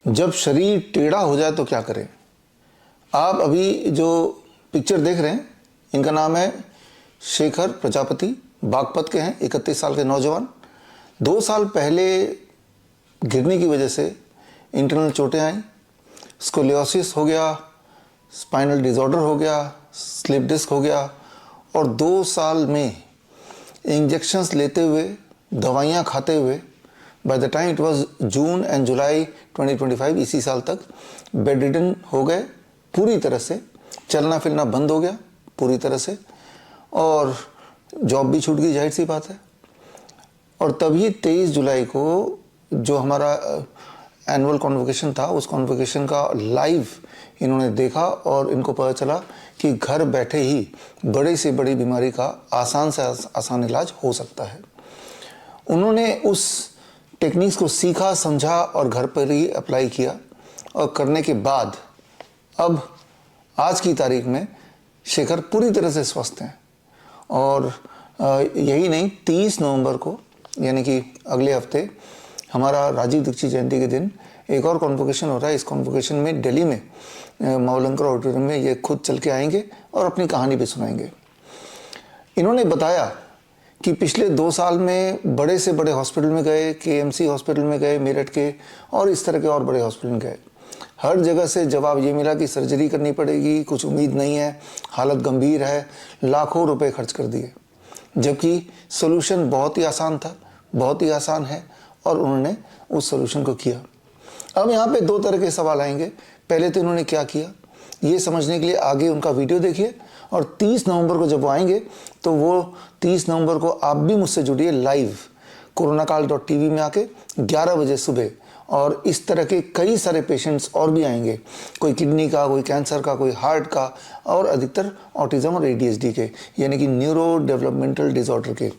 जब शरीर टेढ़ा हो जाए तो क्या करें। आप अभी जो पिक्चर देख रहे हैं, इनका नाम है शेखर प्रजापति, बागपत के हैं, 31 साल के नौजवान। 2 साल पहले गिरने की वजह से इंटरनल चोटें आई, स्कोलियोसिस हो गया, स्पाइनल डिसऑर्डर हो गया, स्लिप डिस्क हो गया, और 2 साल में इंजेक्शंस लेते हुए, दवाइयाँ खाते हुए, by the time it was June and July 2025, इसी साल तक बेड रिडन हो गए पूरी तरह से। चलना फिरना बंद हो गया पूरी तरह से, और जॉब भी छूट गई, जाहिर सी बात है। और तभी 23 जुलाई को जो हमारा एनुअल कॉन्वोकेशन था, उस कॉन्वोकेशन का लाइव इन्होंने देखा और इनको पता चला कि घर बैठे ही बड़ी से बड़ी बीमारी का आसान से आसान इलाज हो सकता है। उन्होंने उस टेक्निक्स को सीखा, समझा और घर पर ही अप्लाई किया, और करने के बाद अब आज की तारीख में शेखर पूरी तरह से स्वस्थ हैं। और यही नहीं, 30 नवंबर को यानी कि अगले हफ्ते हमारा राजीव दीक्षित जयंती के दिन एक और कॉन्वोकेशन हो रहा है। इस कॉन्वोकेशन में दिल्ली में मावलंकर ऑडिटोरियम में ये खुद चल के आएंगे और अपनी कहानी भी सुनाएंगे। इन्होंने बताया कि पिछले 2 साल में बड़े से बड़े हॉस्पिटल में गए, केएमसी हॉस्पिटल में गए मेरठ के, और इस तरह के और बड़े हॉस्पिटल में गए। हर जगह से जवाब ये मिला कि सर्जरी करनी पड़ेगी, कुछ उम्मीद नहीं है, हालत गंभीर है, लाखों रुपए खर्च कर दिए। जबकि सोल्यूशन बहुत ही आसान था, बहुत ही आसान है, और उन्होंने उस सोल्यूशन को किया। अब यहाँ पे 2 तरह के सवाल आएंगे। पहले तो इन्होंने क्या किया, ये समझने के लिए आगे उनका वीडियो देखिए, और 30 नवंबर को जब वो आएंगे तो वो 30 नवंबर को आप भी मुझसे जुड़िए लाइव कोरोनाकाल.tv में आके 11 बजे सुबह। और इस तरह के कई सारे पेशेंट्स और भी आएंगे, कोई किडनी का, कोई कैंसर का, कोई हार्ट का, और अधिकतर ऑटिज्म और ADHD के, यानी कि न्यूरो डेवलपमेंटल डिसऑर्डर के।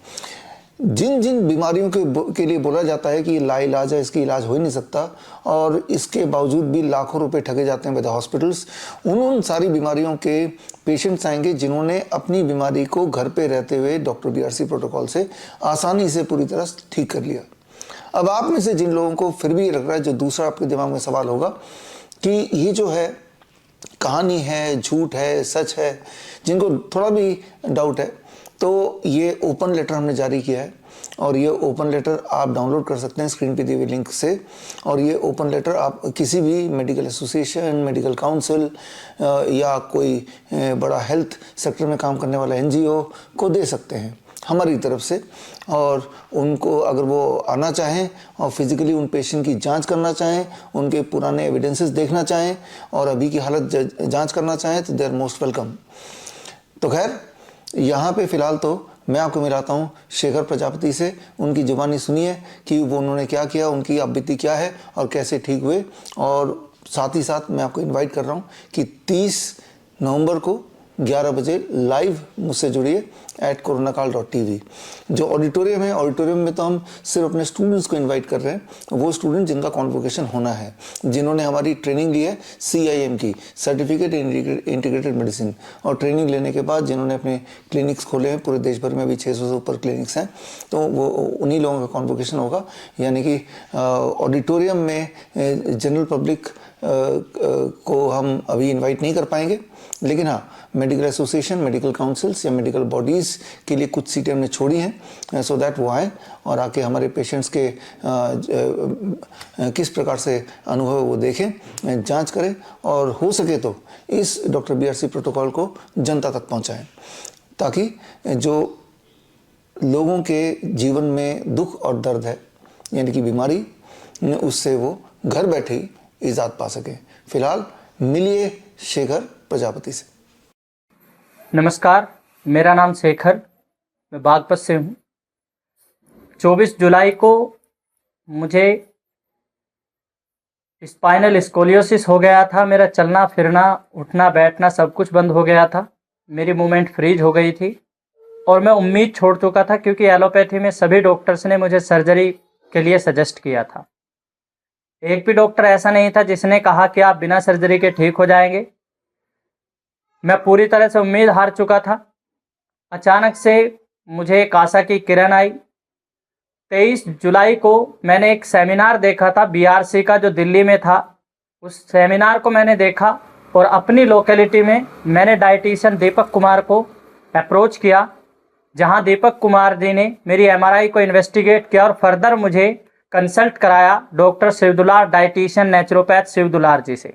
जिन जिन बीमारियों के लिए बोला जाता है कि ये लाइलाज है, इसकी इलाज हो ही नहीं सकता, और इसके बावजूद भी लाखों रुपए ठगे जाते हैं बाय द हॉस्पिटल्स, उन सारी बीमारियों के पेशेंट्स आएंगे जिन्होंने अपनी बीमारी को घर पे रहते हुए डॉक्टर BRC प्रोटोकॉल से आसानी से पूरी तरह ठीक कर लिया। अब आप में से जिन लोगों को फिर भी लग रहा है, जो दूसरा आपके दिमाग में सवाल होगा कि ये जो है कहानी है, झूठ है, सच है, जिनको थोड़ा भी डाउट है, तो ये ओपन लेटर हमने जारी किया है, और ये ओपन लेटर आप डाउनलोड कर सकते हैं स्क्रीन पे दिए हुए लिंक से। और ये ओपन लेटर आप किसी भी मेडिकल एसोसिएशन, मेडिकल काउंसिल या कोई बड़ा हेल्थ सेक्टर में काम करने वाला NGO को दे सकते हैं हमारी तरफ से। और उनको अगर वो आना चाहें और फिजिकली उन पेशेंट की जांच करना चाहें, उनके पुराने एविडेंसेस देखना चाहें और अभी की हालत जांच करना चाहें, तो दे आर मोस्ट वेलकम। तो खैर, यहाँ पे फ़िलहाल तो मैं आपको मिलाता हूँ शेखर प्रजापति से। उनकी जुबानी सुनिए कि वो उन्होंने क्या किया, उनकी अब बीती क्या है और कैसे ठीक हुए। और साथ ही साथ मैं आपको इनवाइट कर रहा हूँ कि 30 नवंबर को 11 बजे लाइव मुझसे जुड़िए @coronakaal.tv। जो ऑडिटोरियम है, ऑडिटोरियम में तो हम सिर्फ अपने स्टूडेंट्स को इनवाइट कर रहे हैं, वो स्टूडेंट जिनका कॉन्वोकेशन होना है, जिन्होंने हमारी ट्रेनिंग ली है CIM की, सर्टिफिकेट इंटीग्रेटेड मेडिसिन, और ट्रेनिंग लेने के बाद जिन्होंने अपने क्लिनिक्स खोले हैं पूरे देश भर में, अभी 600 से ऊपर क्लिनिक्स हैं, तो वो उन्हीं लोगों का कॉन्वोकेशन होगा। यानी कि ऑडिटोरियम में जनरल पब्लिक को हम अभी इन्वाइट नहीं कर पाएंगे, लेकिन हाँ, मेडिकल एसोसिएशन, मेडिकल काउंसिल्स या मेडिकल बॉडीज़ के लिए कुछ सीटें हमने छोड़ी हैं, सो दैट वो आएँ और आके हमारे पेशेंट्स के किस प्रकार से अनुभव वो देखें, जांच करें, और हो सके तो इस डॉक्टर BRC प्रोटोकॉल को जनता तक पहुंचाएं, ताकि जो लोगों के जीवन में दुख और दर्द है, यानी कि बीमारी, उससे वो घर बैठे ही इजाद पा सकें। फिलहाल मिलिए शेखर प्रजापति से। नमस्कार, मेरा नाम शेखर, मैं बागपत से हूँ। 24 जुलाई को मुझे स्पाइनल स्कोलियोसिस हो गया था। मेरा चलना फिरना, उठना बैठना सब कुछ बंद हो गया था। मेरी मूवमेंट फ्रीज हो गई थी और मैं उम्मीद छोड़ चुका था, क्योंकि एलोपैथी में सभी डॉक्टर्स ने मुझे सर्जरी के लिए सजेस्ट किया था। एक भी डॉक्टर ऐसा नहीं था जिसने कहा कि आप बिना सर्जरी के ठीक हो जाएंगे। मैं पूरी तरह से उम्मीद हार चुका था। अचानक से मुझे एक आशा की किरण आई। 23 जुलाई को मैंने एक सेमिनार देखा था BRC का, जो दिल्ली में था, उस सेमिनार को मैंने देखा और अपनी लोकेलिटी में मैंने डाइटिशियन दीपक कुमार को अप्रोच किया, जहां दीपक कुमार जी ने मेरी एमआरआई को इन्वेस्टिगेट किया और फर्दर मुझे कंसल्ट कराया doctor Shivdular, dietitian naturopath Shivdular ji से।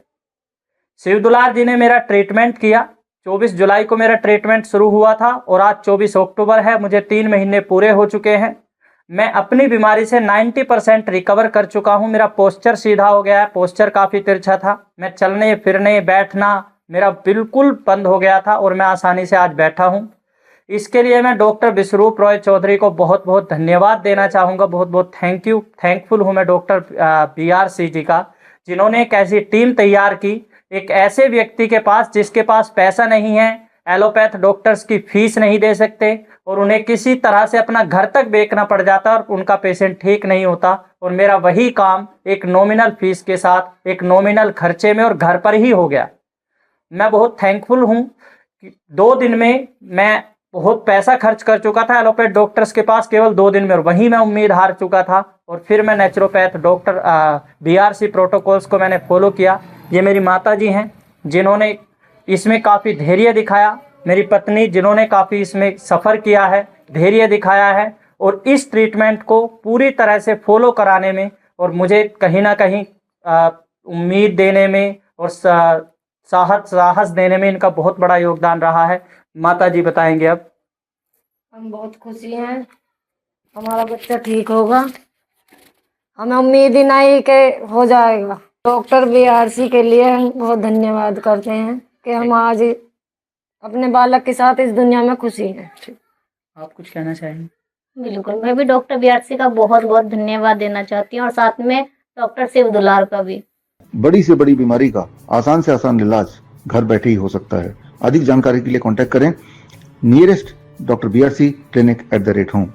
शिवदुलार जी ने मेरा ट्रीटमेंट किया। 24 जुलाई को मेरा ट्रीटमेंट शुरू हुआ था और आज 24 अक्टूबर है, मुझे 3 महीने पूरे हो चुके हैं। मैं अपनी बीमारी से 90% रिकवर कर चुका हूं। मेरा पोस्चर सीधा हो गया है, पोस्चर काफ़ी तिरछा था। मैं चलने फिरने बैठना मेरा बिल्कुल बंद हो गया था और मैं आसानी से आज बैठा हूं। इसके लिए मैं डॉक्टर विश्वरूप रॉय चौधरी को बहुत बहुत धन्यवाद देना चाहूँगा। बहुत बहुत थैंकफुल हूँ मैं डॉक्टर BRC जी का, जिन्होंने एक ऐसी टीम तैयार की, एक ऐसे व्यक्ति के पास जिसके पास पैसा नहीं है, एलोपैथ डॉक्टर्स की फीस नहीं दे सकते और उन्हें किसी तरह से अपना घर तक बेचना पड़ जाता और उनका पेशेंट ठीक नहीं होता, और मेरा वही काम एक नॉमिनल फीस के साथ, एक नॉमिनल खर्चे में और घर पर ही हो गया। मैं बहुत थैंकफुल हूँ कि 2 दिन में मैं बहुत पैसा खर्च कर चुका था एलोपैथ डॉक्टर्स के पास केवल 2 दिन में, और वहीं मैं उम्मीद हार चुका था। और फिर मैं नेचुरोपैथ डॉक्टर BRC प्रोटोकॉल्स को मैंने फॉलो किया। ये मेरी माता जी हैं जिन्होंने इसमें काफ़ी धैर्य दिखाया, मेरी पत्नी जिन्होंने काफ़ी इसमें सफ़र किया है, धैर्य दिखाया है, और इस ट्रीटमेंट को पूरी तरह से फॉलो कराने में और मुझे कहीं ना कहीं उम्मीद देने में और साहस देने में इनका बहुत बड़ा योगदान रहा है। माता जी बताएंगे अब। हम बहुत खुशी हैं, हमारा बच्चा ठीक होगा, हमें उम्मीद ही नहीं कि हो जाएगा। डॉक्टर BRC के लिए हम बहुत धन्यवाद करते हैं कि हम आज अपने बालक के साथ इस दुनिया में खुशी हैं। आप कुछ कहना चाहेंगे? बिल्कुल, मैं भी डॉक्टर BRC का बहुत बहुत धन्यवाद देना चाहती हूँ और साथ में डॉक्टर शिवदुलार का भी। बड़ी से बड़ी बीमारी का आसान से आसान इलाज घर बैठे ही हो सकता है। अधिक जानकारी के लिए कांटेक्ट करें nearest doctor BRC clinic @ home।